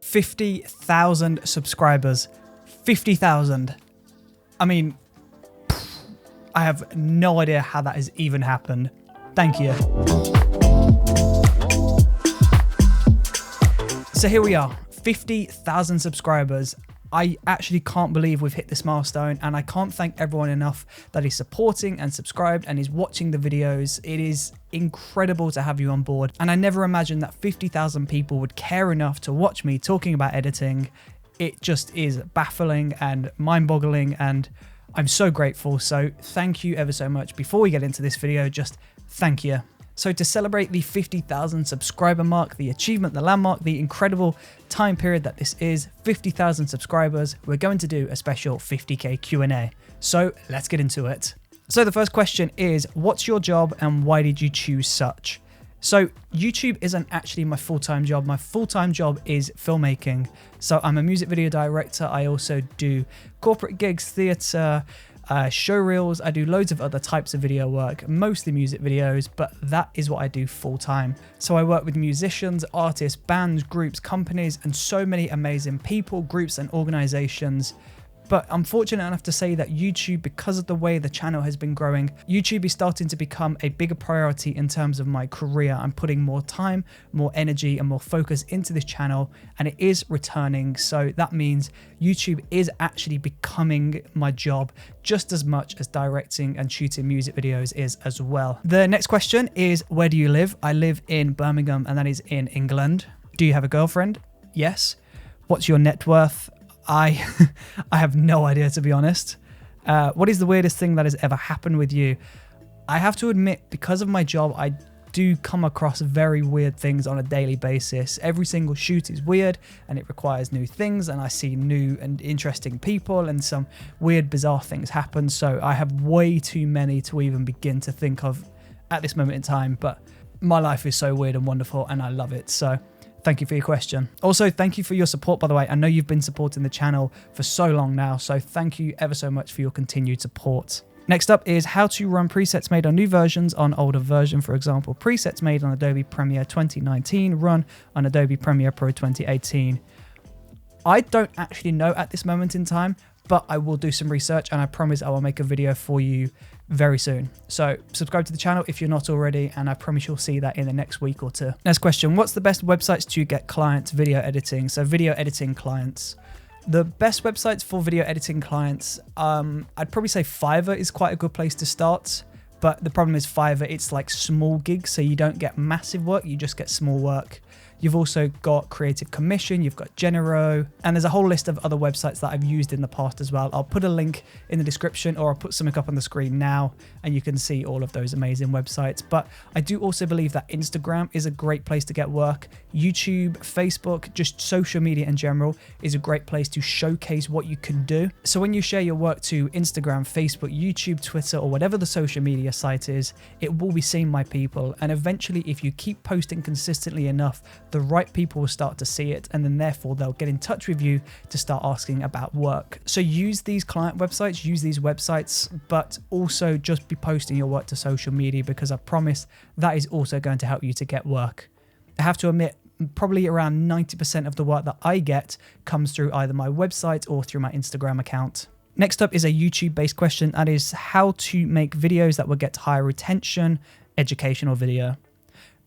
50,000 subscribers. 50,000. I mean, I have no idea how that has even happened. Thank you. So here we are, 50,000 subscribers. I actually can't believe we've hit this milestone, and I can't thank everyone enough that is supporting and subscribed and is watching the videos. It is incredible to have you on board, and I never imagined that 50,000 people would care enough to watch me talking about editing. It just is baffling and mind-boggling, and I'm so grateful. So thank you ever so much. Before we get into this video, just thank you. So to celebrate the 50,000 subscriber mark, the achievement, the landmark, the incredible time period that this is, 50,000 subscribers, we're going to do a special 50k Q&A. So let's get into it. So the first question is, what's your job and why did you choose such? So YouTube isn't actually my full-time job. My full-time job is filmmaking. So I'm a music video director. I also do corporate gigs, theatre, show reels. I do loads of other types of video work, mostly music videos, but that is what I do full time. So I work with musicians, artists, bands, groups, companies, and so many amazing people, groups, and organizations. But I'm fortunate enough to say that YouTube, because of the way the channel has been growing, YouTube is starting to become a bigger priority in terms of my career. I'm putting more time, more energy, and more focus into this channel, and it is returning. So that means YouTube is actually becoming my job just as much as directing and shooting music videos is as well. The next question is, where do you live? I live in Birmingham, and that is in England. Do you have a girlfriend? Yes. What's your net worth? I have no idea, to be honest. What is the weirdest thing that has ever happened with you? I have to admit, because of my job, I do come across very weird things on a daily basis. Every single shoot is weird and it requires new things, and I see new and interesting people, and some weird, bizarre things happen. So I have way too many to even begin to think of at this moment in time, but my life is so weird and wonderful and I love it. So thank you for your question. Also, thank you for your support, by the way. I know you've been supporting the channel for so long now, so thank you ever so much for your continued support. Next up is how to run presets made on new versions on older version. For example, presets made on Adobe Premiere 2019 run on Adobe Premiere Pro 2018. I don't actually know at this moment in time, but I will do some research and I promise I will make a video for you very soon. So subscribe to the channel if you're not already, and I promise you'll see that in the next week or two. Next question, what's the best websites to get clients video editing? So video editing clients. The best websites for video editing clients, I'd probably say Fiverr is quite a good place to start. But the problem is Fiverr, it's like small gigs, so you don't get massive work, you just get small work. You've also got Creative Commission, you've got Genero, and there's a whole list of other websites that I've used in the past as well. I'll put a link in the description, or I'll put something up on the screen now and you can see all of those amazing websites. But I do also believe that Instagram is a great place to get work. YouTube, Facebook, just social media in general is a great place to showcase what you can do. So when you share your work to Instagram, Facebook, YouTube, Twitter, or whatever the social media site is, it will be seen by people. And eventually, if you keep posting consistently enough, the right people will start to see it, and then therefore they'll get in touch with you to start asking about work. So use these client websites, use these websites, but also just be posting your work to social media, because I promise that is also going to help you to get work. I have to admit, probably around 90% of the work that I get comes through either my website or through my Instagram account. Next up is a YouTube-based question, that is how to make videos that will get higher retention, educational video.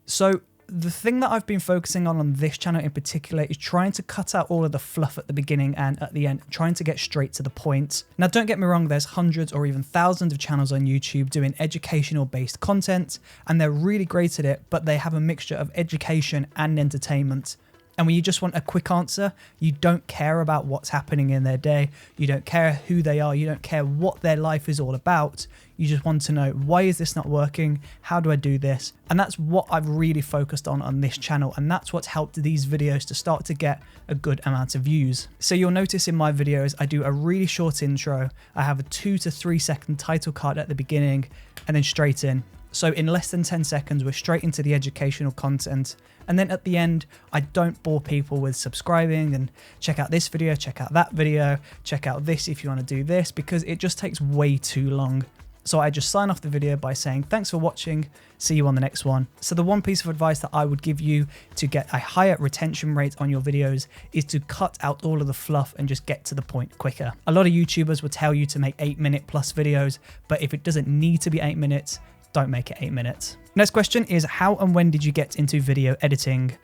So the thing that I've been focusing on this channel in particular is trying to cut out all of the fluff at the beginning and at the end, trying to get straight to the point. Now, don't get me wrong, there's hundreds or even thousands of channels on YouTube doing educational based content, and they're really great at it, but they have a mixture of education and entertainment. And when you just want a quick answer, you don't care about what's happening in their day, you don't care who they are, you don't care what their life is all about. You just want to know, why is this not working? How do I do this? And that's what I've really focused on this channel. And that's what's helped these videos to start to get a good amount of views. So you'll notice in my videos, I do a really short intro. I have a 2 to 3 second title card at the beginning and then straight in. So in less than 10 seconds, we're straight into the educational content. And then at the end, I don't bore people with subscribing and check out this video, check out that video, check out this if you want to do this, because it just takes way too long. So I just sign off the video by saying, thanks for watching, see you on the next one. So the one piece of advice that I would give you to get a higher retention rate on your videos is to cut out all of the fluff and just get to the point quicker. A lot of YouTubers will tell you to make 8-minute plus videos, but if it doesn't need to be 8 minutes, don't make it 8 minutes. Next question is, how and when did you get into video editing?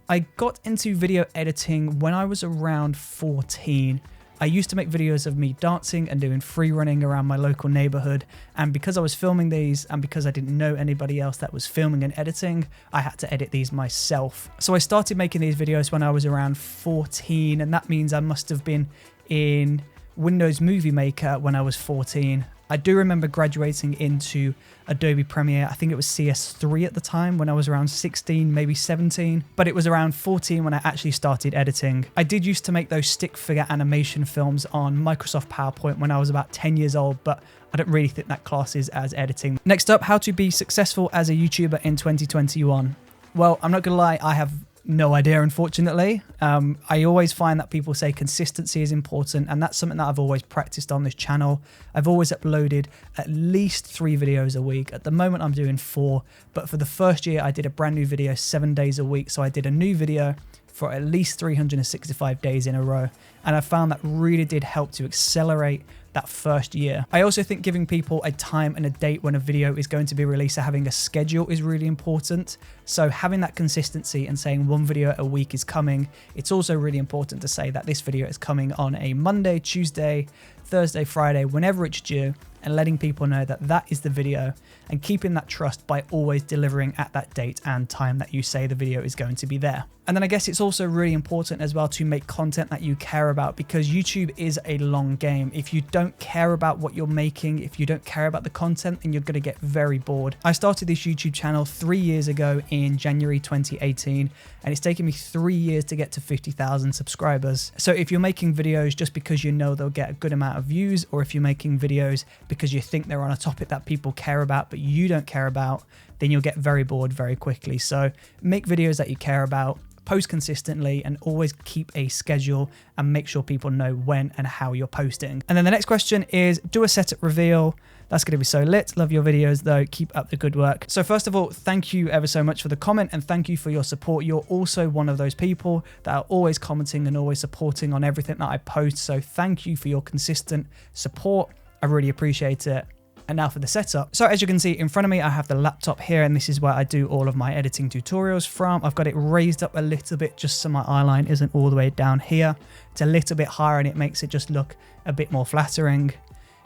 I got into video editing when I was around 14. I used to make videos of me dancing and doing free running around my local neighborhood, and because I was filming these and because I didn't know anybody else that was filming and editing, I had to edit these myself. So I started making these videos when I was around 14, and that means I must have been in Windows Movie Maker when I was 14. I do remember graduating into Adobe Premiere. I think it was CS3 at the time when I was around 16, maybe 17, but it was around 14 when I actually started editing. I did used to make those stick figure animation films on Microsoft PowerPoint when I was about 10 years old, but I don't really think that classes as editing. Next up, how to be successful as a YouTuber in 2021. Well, I'm not gonna lie, I have no idea, unfortunately. I always find that people say consistency is important, and that's something that I've always practiced on this channel. I've always uploaded at least 3 videos a week. At the moment I'm doing 4, but for the first year I did a brand new video 7 days a week, so I did a new video for at least 365 days in a row, and I found that really did help to accelerate that first year. I also think giving people a time and a date when a video is going to be released, so having a schedule is really important. So having that consistency and saying 1 video a week is coming. It's also really important to say that this video is coming on a Monday, Tuesday, Thursday, Friday, whenever it's due, and letting people know that that is the video, and keeping that trust by always delivering at that date and time that you say the video is going to be there. And then I guess it's also really important as well to make content that you care about, because YouTube is a long game. If you don't care about what you're making, if you don't care about the content, then you're going to get very bored. I started this YouTube channel 3 years ago in January 2018, and it's taken me 3 years to get to 50,000 subscribers. So if you're making videos just because you know they'll get a good amount of views, or if you're making videos because you think they're on a topic that people care about but you don't care about, then you'll get very bored very quickly. So make videos that you care about, post consistently, and always keep a schedule and make sure people know when and how you're posting. And then the next question is, do a setup reveal. That's going to be so lit. Love your videos though. Keep up the good work. So first of all, thank you ever so much for the comment, and thank you for your support. You're also one of those people that are always commenting and always supporting on everything that I post. So thank you for your consistent support. I really appreciate it. And now for the setup. So as you can see in front of me, I have the laptop here, and this is where I do all of my editing tutorials from. I've got it raised up a little bit just so my eye line isn't all the way down here. It's a little bit higher and it makes it just look a bit more flattering.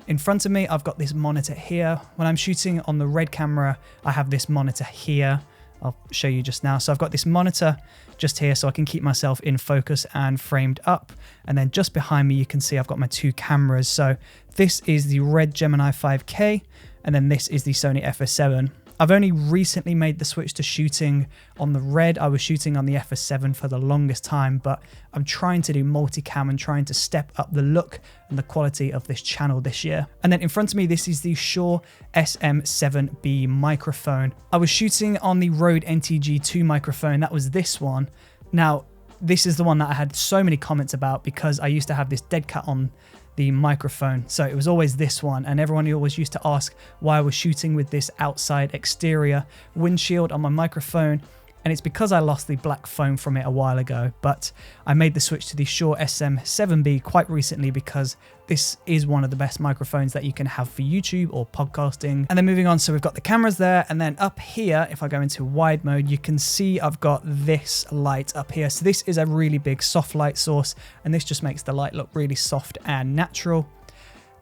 In front of me, I've got this monitor here. When I'm shooting on the red camera, I have this monitor here. I'll show you just now. So I've got this monitor just here so I can keep myself in focus and framed up. And then just behind me, you can see I've got my 2 cameras. So this is the Red Gemini 5K, and then this is the Sony FS7. I've only recently made the switch to shooting on the Red. I was shooting on the FS7 for the longest time, but I'm trying to do multicam and trying to step up the look and the quality of this channel this year. And then in front of me, this is the Shure SM7B microphone. I was shooting on the Rode NTG2 microphone. That was this one. Now, this is the one that I had so many comments about because I used to have this dead cat on the microphone, so it was always this one, and everyone always used to ask why I was shooting with this outside exterior windshield on my microphone, and it's because I lost the black foam from it a while ago. But I made the switch to the Shure SM7B quite recently because this is one of the best microphones that you can have for YouTube or podcasting. And then moving on, so we've got the cameras there, and then up here, if I go into wide mode, you can see I've got this light up here. So this is a really big soft light source, and this just makes the light look really soft and natural.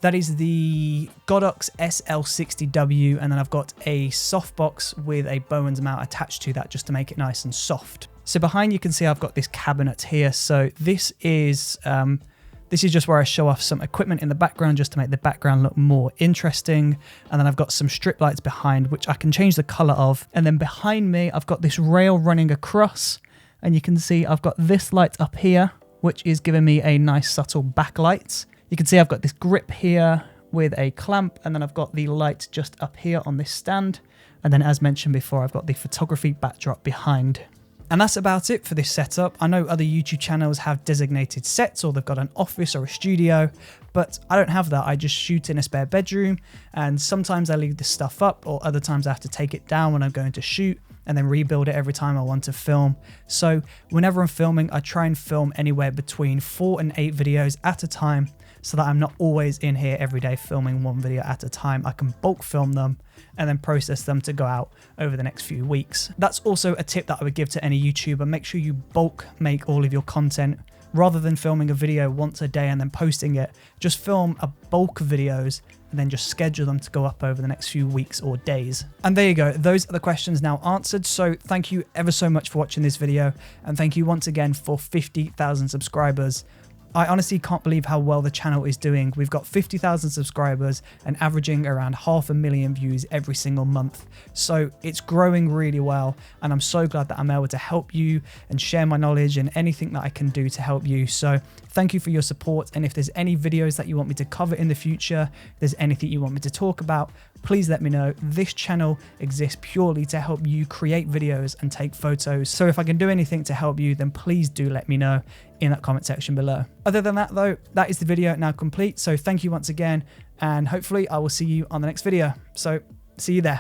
That is the Godox SL60W, and then I've got a softbox with a Bowens mount attached to that just to make it nice and soft. So behind you can see I've got this cabinet here. So this is just where I show off some equipment in the background just to make the background look more interesting. And then I've got some strip lights behind, which I can change the color of. And then behind me, I've got this rail running across, and you can see I've got this light up here, which is giving me a nice subtle backlight. You can see I've got this grip here with a clamp, and then I've got the light just up here on this stand. And then as mentioned before, I've got the photography backdrop behind. And that's about it for this setup. I know other YouTube channels have designated sets or they've got an office or a studio, but I don't have that. I just shoot in a spare bedroom, and sometimes I leave this stuff up, or other times I have to take it down when I'm going to shoot and then rebuild it every time I want to film. So whenever I'm filming, I try and film anywhere between 4 and 8 videos at a time, so that I'm not always in here every day filming one video at a time. I can bulk film them and then process them to go out over the next few weeks. That's also a tip that I would give to any YouTuber. Make sure you bulk make all of your content. Rather than filming a video once a day and then posting it, just film a bulk of videos and then just schedule them to go up over the next few weeks or days. And there you go. Those are the questions now answered. So thank you ever so much for watching this video. And thank you once again for 50,000 subscribers. I honestly can't believe how well the channel is doing. We've got 50,000 subscribers and averaging around 500,000 views every single month. So it's growing really well, and I'm so glad that I'm able to help you and share my knowledge and anything that I can do to help you. So thank you for your support. And if there's any videos that you want me to cover in the future, if there's anything you want me to talk about, please let me know. This channel exists purely to help you create videos and take photos. So if I can do anything to help you, then please do let me know in that comment section below. Other than that though, that is the video now complete. So thank you once again, and hopefully I will see you on the next video. So see you there.